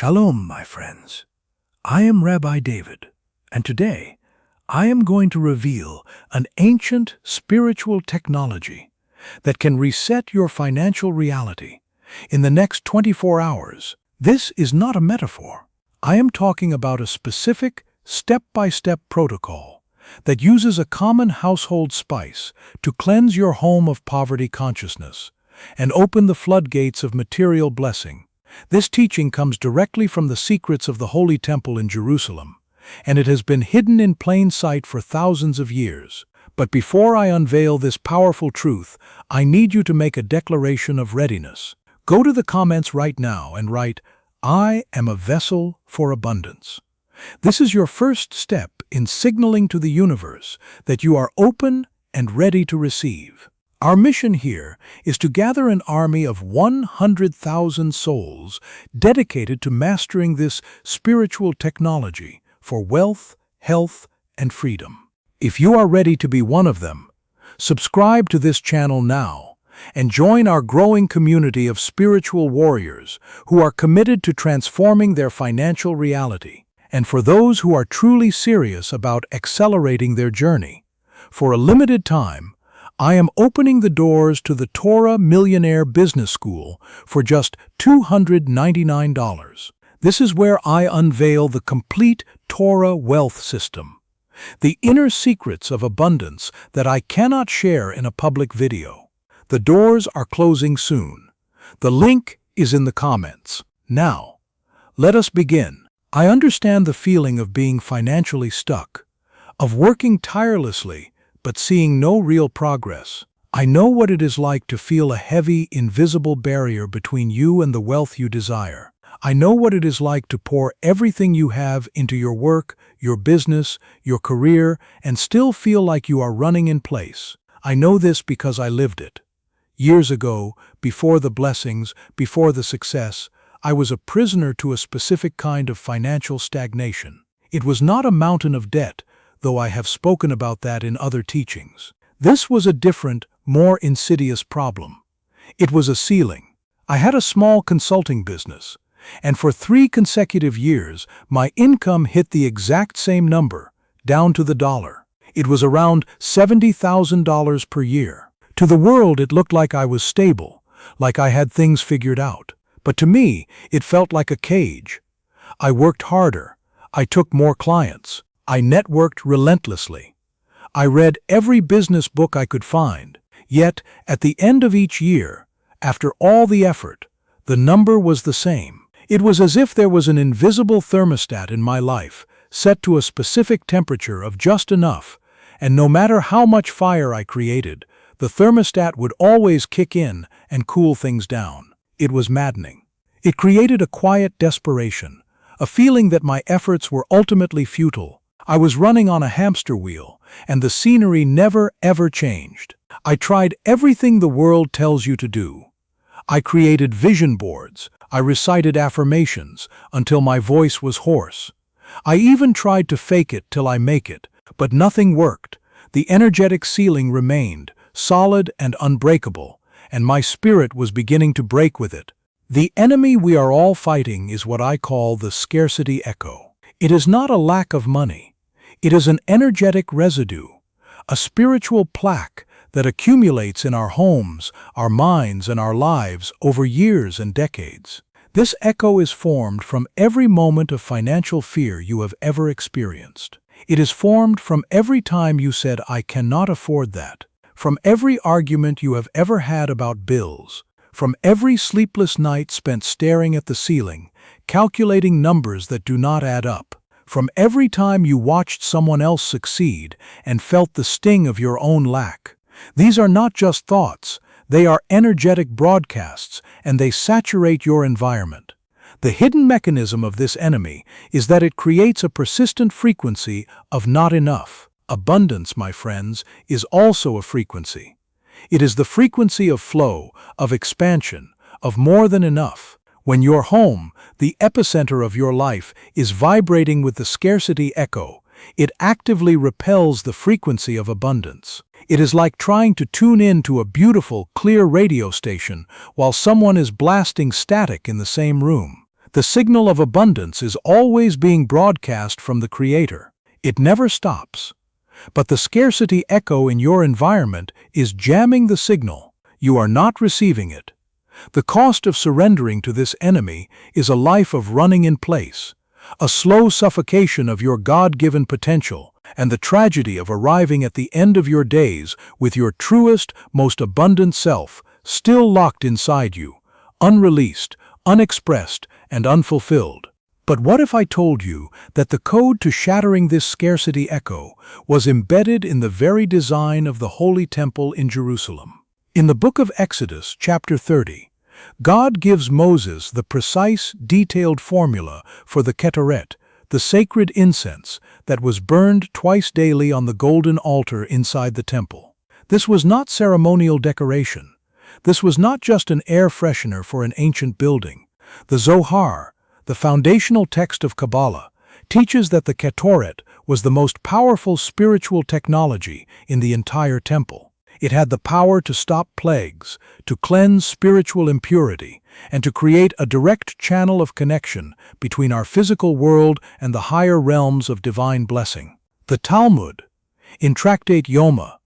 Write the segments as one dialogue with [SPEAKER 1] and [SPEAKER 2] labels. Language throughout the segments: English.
[SPEAKER 1] Shalom, my friends. I am Rabbi David, and today I am going to reveal an ancient spiritual technology that can reset your financial reality in the next 24 hours. This is not a metaphor. I am talking about a specific, step-by-step protocol that uses a common household spice to cleanse your home of poverty consciousness and open the floodgates of material blessing. This teaching comes directly from the secrets of the Holy Temple in Jerusalem, and it has been hidden in plain sight for thousands of years. But before I unveil this powerful truth, I need you to make a declaration of readiness. Go to the comments right now and write, "I am a vessel for abundance." This is your first step in signaling to the universe that you are open and ready to receive. Our mission here is to gather an army of 100,000 souls dedicated to mastering this spiritual technology for wealth, health, and freedom. If you are ready to be one of them, subscribe to this channel now and join our growing community of spiritual warriors who are committed to transforming their financial reality. And for those who are truly serious about accelerating their journey, for a limited time, I am opening the doors to the Torah Millionaire Business School for just $299. This is where I unveil the complete Torah wealth system, the inner secrets of abundance that I cannot share in a public video. The doors are closing soon. The link is in the comments. Now, let us begin. I understand the feeling of being financially stuck, of working tirelessly but seeing no real progress. I know what it is like to feel a heavy, invisible barrier between you and the wealth you desire. I know what it is like to pour everything you have into your work, your business, your career, and still feel like you are running in place. I know this because I lived it. Years ago, before the blessings, before the success, I was a prisoner to a specific kind of financial stagnation. It was not a mountain of debt, though I have spoken about that in other teachings. This was a different, more insidious problem. It was a ceiling. I had a small consulting business, and for 3 consecutive years, my income hit the exact same number, down to the dollar. It was around $70,000 per year. To the world, it looked like I was stable, like I had things figured out. But to me, it felt like a cage. I worked harder. I took more clients. I networked relentlessly. I read every business book I could find. Yet, at the end of each year, after all the effort, the number was the same. It was as if there was an invisible thermostat in my life, set to a specific temperature of just enough, and no matter how much fire I created, the thermostat would always kick in and cool things down. It was maddening. It created a quiet desperation, a feeling that my efforts were ultimately futile. I was running on a hamster wheel, and the scenery never, ever changed. I tried everything the world tells you to do. I created vision boards. I recited affirmations until my voice was hoarse. I even tried to fake it till I make it, but nothing worked. The energetic ceiling remained, solid and unbreakable, and my spirit was beginning to break with it. The enemy we are all fighting is what I call the scarcity echo. It is not a lack of money. It is an energetic residue, a spiritual plaque that accumulates in our homes, our minds, and our lives over years and decades. This echo is formed from every moment of financial fear you have ever experienced. It is formed from every time you said, "I cannot afford that," from every argument you have ever had about bills, from every sleepless night spent staring at the ceiling, calculating numbers that do not add up, from every time you watched someone else succeed and felt the sting of your own lack. These are not just thoughts, they are energetic broadcasts, and they saturate your environment. The hidden mechanism of this enemy is that it creates a persistent frequency of not enough. Abundance, my friends, is also a frequency. It is the frequency of flow, of expansion, of more than enough. When your home, the epicenter of your life, is vibrating with the scarcity echo, it actively repels the frequency of abundance. It is like trying to tune in to a beautiful, clear radio station while someone is blasting static in the same room. The signal of abundance is always being broadcast from the Creator. It never stops. But the scarcity echo in your environment is jamming the signal. You are not receiving it. The cost of surrendering to this enemy is a life of running in place, a slow suffocation of your God-given potential, and the tragedy of arriving at the end of your days with your truest, most abundant self still locked inside you, unreleased, unexpressed, and unfulfilled. But what if I told you that the code to shattering this scarcity echo was embedded in the very design of the Holy Temple in Jerusalem? In the book of Exodus, chapter 30, God gives Moses the precise, detailed formula for the ketoret, the sacred incense that was burned twice daily on the golden altar inside the temple. This was not ceremonial decoration. This was not just an air freshener for an ancient building. The Zohar, the foundational text of Kabbalah, teaches that the ketoret was the most powerful spiritual technology in the entire temple. It had the power to stop plagues, to cleanse spiritual impurity, and to create a direct channel of connection between our physical world and the higher realms of divine blessing. The Talmud, in Tractate Yoma,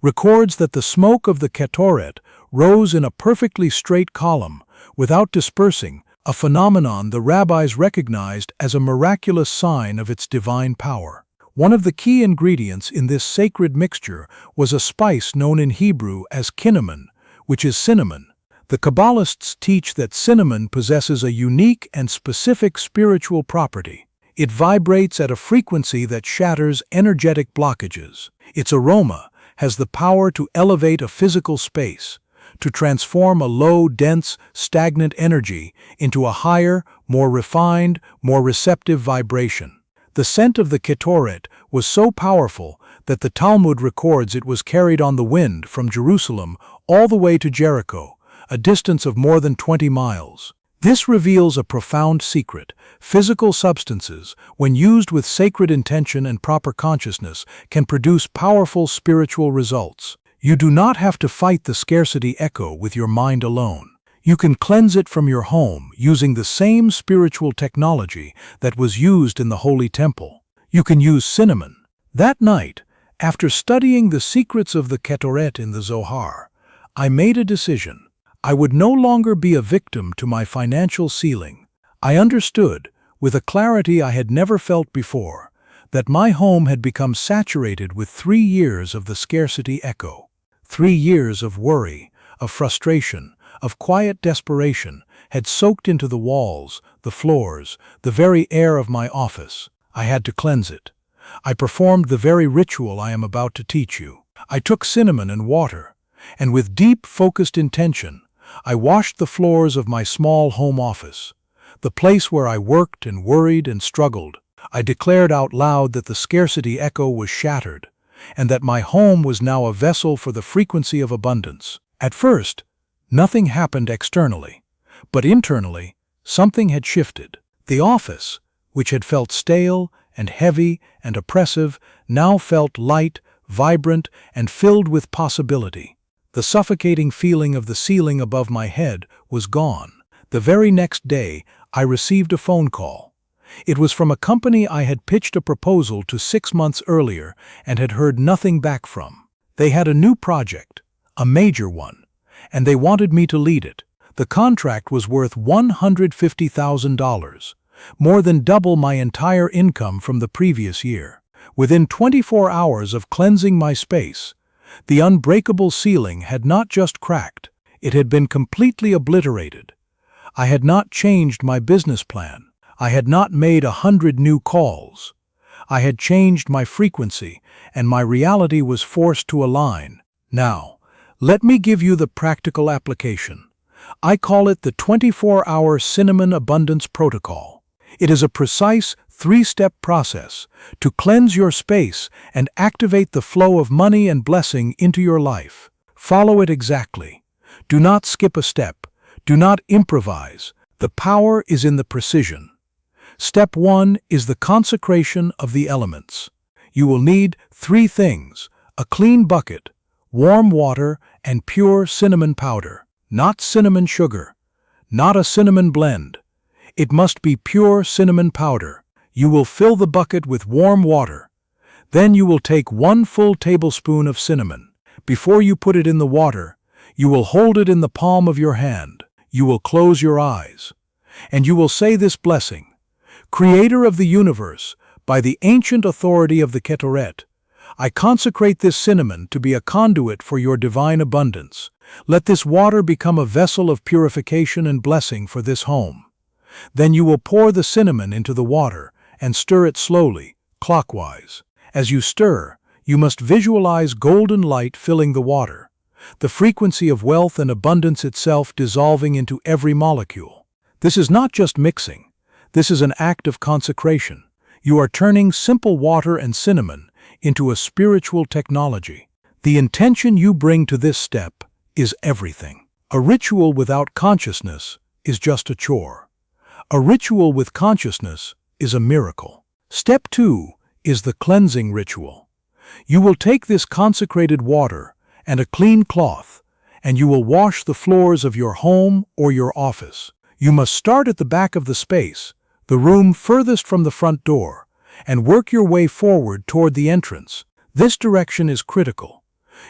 [SPEAKER 1] records that the smoke of the ketoret rose in a perfectly straight column, without dispersing, a phenomenon the rabbis recognized as a miraculous sign of its divine power. One of the key ingredients in this sacred mixture was a spice known in Hebrew as cinnamon, which is cinnamon. The Kabbalists teach that cinnamon possesses a unique and specific spiritual property. It vibrates at a frequency that shatters energetic blockages. Its aroma has the power to elevate a physical space, to transform a low, dense, stagnant energy into a higher, more refined, more receptive vibration. The scent of the ketoret was so powerful that the Talmud records it was carried on the wind from Jerusalem all the way to Jericho, a distance of more than 20 miles. This reveals a profound secret. Physical substances, when used with sacred intention and proper consciousness, can produce powerful spiritual results. You do not have to fight the scarcity echo with your mind alone. You can cleanse it from your home using the same spiritual technology that was used in the Holy Temple. You can use cinnamon. That night, after studying the secrets of the ketoret in the Zohar, I made a decision. I would no longer be a victim to my financial ceiling. I understood, with a clarity I had never felt before, that my home had become saturated with 3 years of the scarcity echo. 3 years of worry, of frustration, of quiet desperation had soaked into the walls, the floors, the very air of my office. I had to cleanse it. I performed the very ritual I am about to teach you. I took cinnamon and water, and with deep, focused intention, I washed the floors of my small home office, the place where I worked and worried and struggled. I declared out loud that the scarcity echo was shattered, and that my home was now a vessel for the frequency of abundance. At first, nothing happened externally, but internally, something had shifted. The office, which had felt stale and heavy and oppressive, now felt light, vibrant, and filled with possibility. The suffocating feeling of the ceiling above my head was gone. The very next day, I received a phone call. It was from a company I had pitched a proposal to 6 months earlier and had heard nothing back from. They had a new project, a major one, and they wanted me to lead it. The contract was worth $150,000, more than double my entire income from the previous year. Within 24 hours of cleansing my space, the unbreakable ceiling had not just cracked, it had been completely obliterated. I had not changed my business plan. I had not made 100 new calls. I had changed my frequency, and my reality was forced to align. Now, let me give you the practical application. I call it the 24-hour Cinnamon Abundance Protocol. It is a precise 3-step process to cleanse your space and activate the flow of money and blessing into your life. Follow it exactly. Do not skip a step. Do not improvise. The power is in the precision. Step 1 is the consecration of the elements. You will need 3 things: a clean bucket, warm water, and pure cinnamon powder. Not cinnamon sugar, not a cinnamon blend. It must be pure cinnamon powder. You will fill the bucket with warm water. Then you will take 1 full tablespoon of cinnamon. Before you put it in the water, you will hold it in the palm of your hand. You will close your eyes. And you will say this blessing: Creator of the universe, by the ancient authority of the Ketoret, I consecrate this cinnamon to be a conduit for your divine abundance. Let this water become a vessel of purification and blessing for this home. Then you will pour the cinnamon into the water and stir it slowly, clockwise. As you stir, you must visualize golden light filling the water, the frequency of wealth and abundance itself dissolving into every molecule. This is not just mixing. This is an act of consecration. You are turning simple water and cinnamon into a spiritual technology. The intention you bring to this step is everything. A ritual without consciousness is just a chore. A ritual with consciousness is a miracle. Step 2 is the cleansing ritual. You will take this consecrated water and a clean cloth, and you will wash the floors of your home or your office. You must start at the back of the space, the room furthest from the front door, and work your way forward toward the entrance. This direction is critical.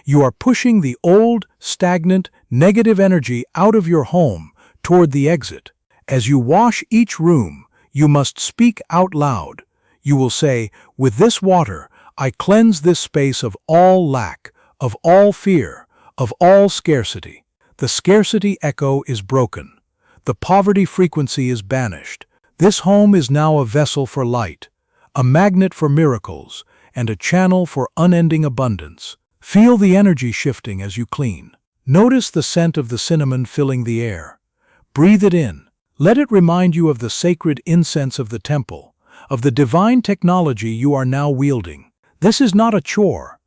[SPEAKER 1] You are pushing the old, stagnant, negative energy out of your home toward the exit. As you wash each room, you must speak out loud. You will say, with this water, I cleanse this space of all lack, of all fear, of all scarcity. The scarcity echo is broken. The poverty frequency is banished. This home is now a vessel for light, a magnet for miracles, and a channel for unending abundance. Feel the energy shifting as you clean. Notice the scent of the cinnamon filling the air. Breathe it in. Let it remind you of the sacred incense of the temple, of the divine technology you are now wielding. This is not a chore.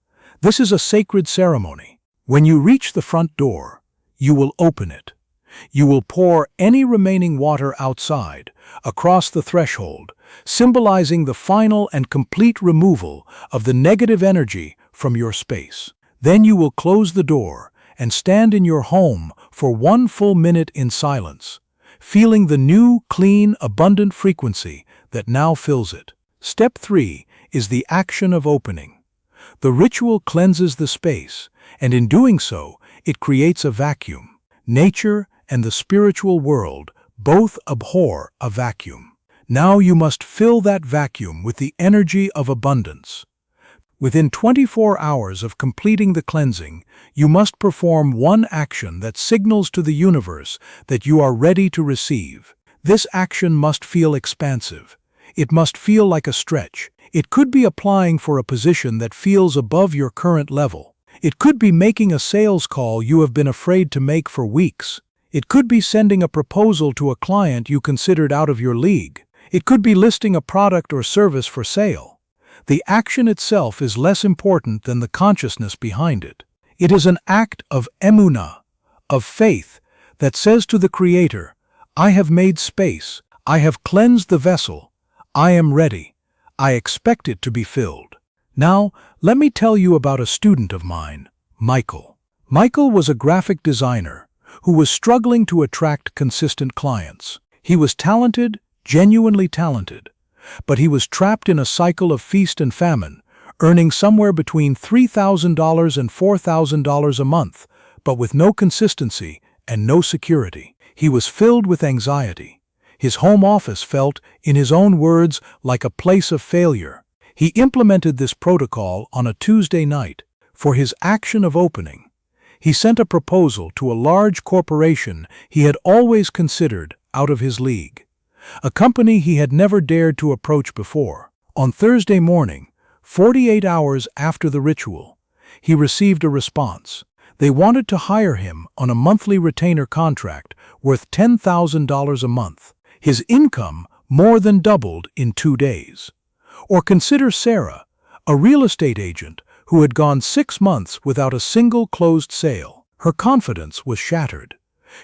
[SPEAKER 1] This is a sacred ceremony. When you reach the front door, you will open it. You will pour any remaining water outside, across the threshold, symbolizing the final and complete removal of the negative energy from your space. Then you will close the door and stand in your home for 1 full minute in silence, feeling the new, clean, abundant frequency that now fills it. Step 3 is the action of opening. The ritual cleanses the space, and in doing so, it creates a vacuum. Nature and the spiritual world both abhor a vacuum. Now you must fill that vacuum with the energy of abundance. Within 24 hours of completing the cleansing, you must perform one action that signals to the universe that you are ready to receive. This action must feel expansive. It must feel like a stretch. It could be applying for a position that feels above your current level. It could be making a sales call you have been afraid to make for weeks. It could be sending a proposal to a client you considered out of your league. It could be listing a product or service for sale. The action itself is less important than the consciousness behind it. It is an act of emunah, of faith, that says to the Creator, I have made space, I have cleansed the vessel, I am ready, I expect it to be filled. Now, let me tell you about a student of mine, Michael. Michael was a graphic designer who was struggling to attract consistent clients. He was talented, genuinely talented, but he was trapped in a cycle of feast and famine, earning somewhere between $3,000 and $4,000 a month, but with no consistency and no security. He was filled with anxiety. His home office felt, in his own words, like a place of failure. He implemented this protocol on a Tuesday night. For his action of opening, he sent a proposal to a large corporation he had always considered out of his league, a company he had never dared to approach before. On Thursday morning, 48 hours after the ritual, he received a response. They wanted to hire him on a monthly retainer contract worth $10,000 a month. His income more than doubled in 2 days. Or consider Sarah, a real estate agent who had gone 6 months without a single closed sale. Her confidence was shattered.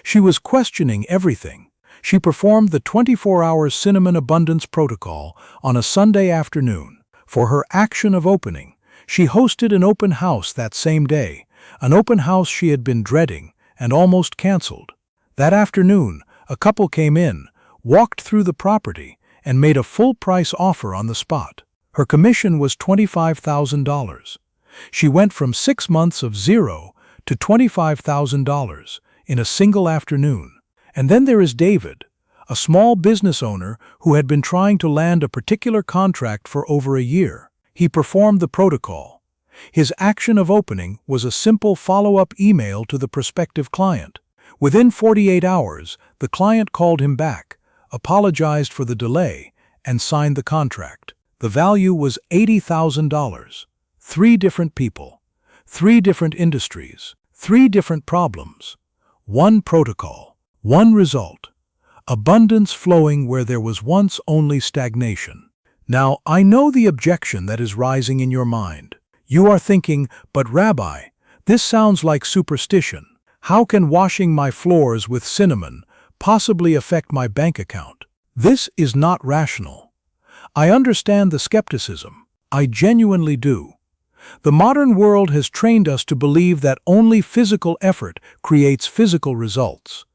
[SPEAKER 1] She was questioning everything. She performed the 24-hour cinnamon abundance protocol on a Sunday afternoon. For her action of opening, she hosted an open house that same day, an open house she had been dreading and almost canceled. That afternoon, a couple came in, walked through the property, and made a full-price offer on the spot. Her commission was $25,000. She went from 6 months of zero to $25,000 in a single afternoon. And then there is David, a small business owner who had been trying to land a particular contract for over a year. He performed the protocol. His action of opening was a simple follow-up email to the prospective client. Within 48 hours, the client called him back, apologized for the delay, and signed the contract. The value was $80,000. 3 different people, 3 different industries, 3 different problems. 1 protocol, 1 result. Abundance flowing where there was once only stagnation. Now, I know the objection that is rising in your mind. You are thinking, but Rabbi, this sounds like superstition. How can washing my floors with cinnamon possibly affect my bank account? This is not rational. I understand the skepticism. I genuinely do. The modern world has trained us to believe that only physical effort creates physical results,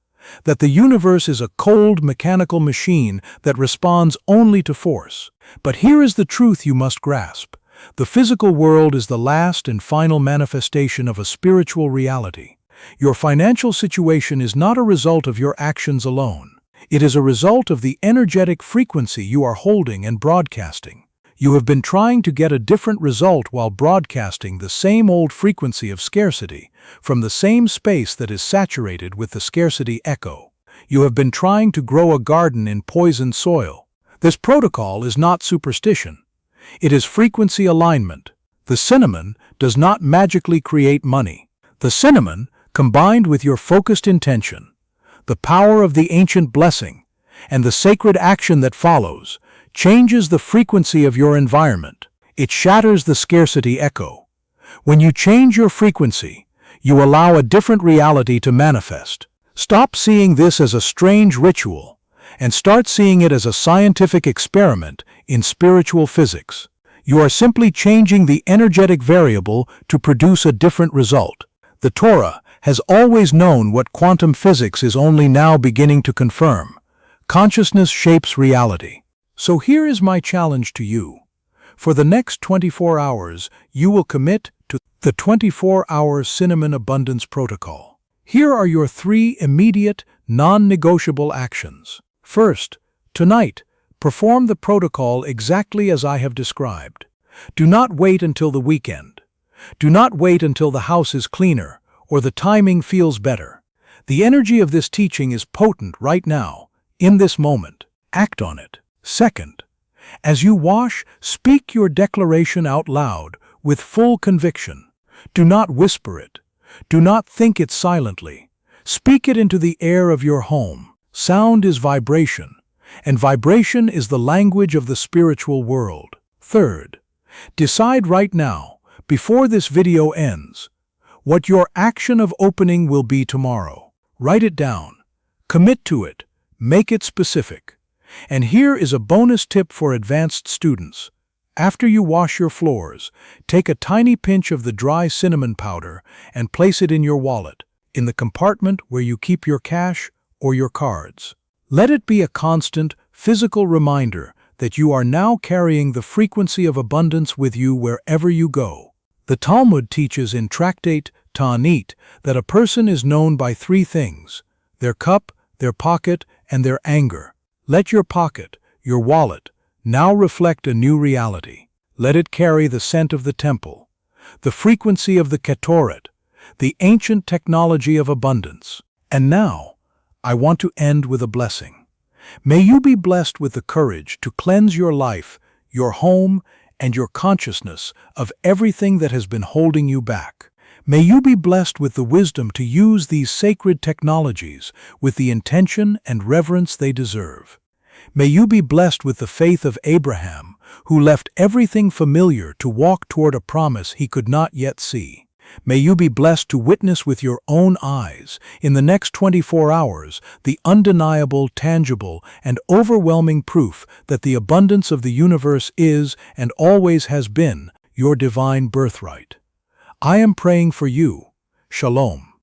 [SPEAKER 1] that the universe is a cold mechanical machine that responds only to force. But here is the truth you must grasp. The physical world is the last and final manifestation of a spiritual reality. Your financial situation is not a result of your actions alone. It is a result of the energetic frequency you are holding and broadcasting. You have been trying to get a different result while broadcasting the same old frequency of scarcity from the same space that is saturated with the scarcity echo. You have been trying to grow a garden in poisoned soil. This protocol is not superstition. It is frequency alignment. The cinnamon does not magically create money. The cinnamon, combined with your focused intention, the power of the ancient blessing, and the sacred action that follows, changes the frequency of your environment. It shatters the scarcity echo. When you change your frequency, you allow a different reality to manifest. Stop seeing this as a strange ritual and start seeing it as a scientific experiment in spiritual physics. You are simply changing the energetic variable to produce a different result. The Torah has always known what quantum physics is only now beginning to confirm. Consciousness shapes reality. So here is my challenge to you. For the next 24 hours, you will commit to the 24-hour Cinnamon Abundance Protocol. Here are your 3 immediate, non-negotiable actions. First, tonight, perform the protocol exactly as I have described. Do not wait until the weekend. Do not wait until the house is cleaner or the timing feels better. The energy of this teaching is potent right now, in this moment. Act on it. Second, as you wash, speak your declaration out loud with full conviction. Do not whisper it. Do not think it silently. Speak it into the air of your home. Sound is vibration, and vibration is the language of the spiritual world. Third, decide right now, before this video ends, what your action of opening will be tomorrow. Write it down. Commit to it. Make it specific. And here is a bonus tip for advanced students. After you wash your floors, take a tiny pinch of the dry cinnamon powder and place it in your wallet, in the compartment where you keep your cash or your cards. Let it be a constant, physical reminder that you are now carrying the frequency of abundance with you wherever you go. The Talmud teaches in Tractate Ta'anit that a person is known by 3 things: their cup, their pocket, and their anger. Let your pocket, your wallet, now reflect a new reality. Let it carry the scent of the temple, the frequency of the Ketoret, the ancient technology of abundance. And now, I want to end with a blessing. May you be blessed with the courage to cleanse your life, your home, and your consciousness of everything that has been holding you back. May you be blessed with the wisdom to use these sacred technologies with the intention and reverence they deserve. May you be blessed with the faith of Abraham, who left everything familiar to walk toward a promise he could not yet see. May you be blessed to witness with your own eyes, in the next 24 hours, the undeniable, tangible, and overwhelming proof that the abundance of the universe is, and always has been, your divine birthright. I am praying for you. Shalom.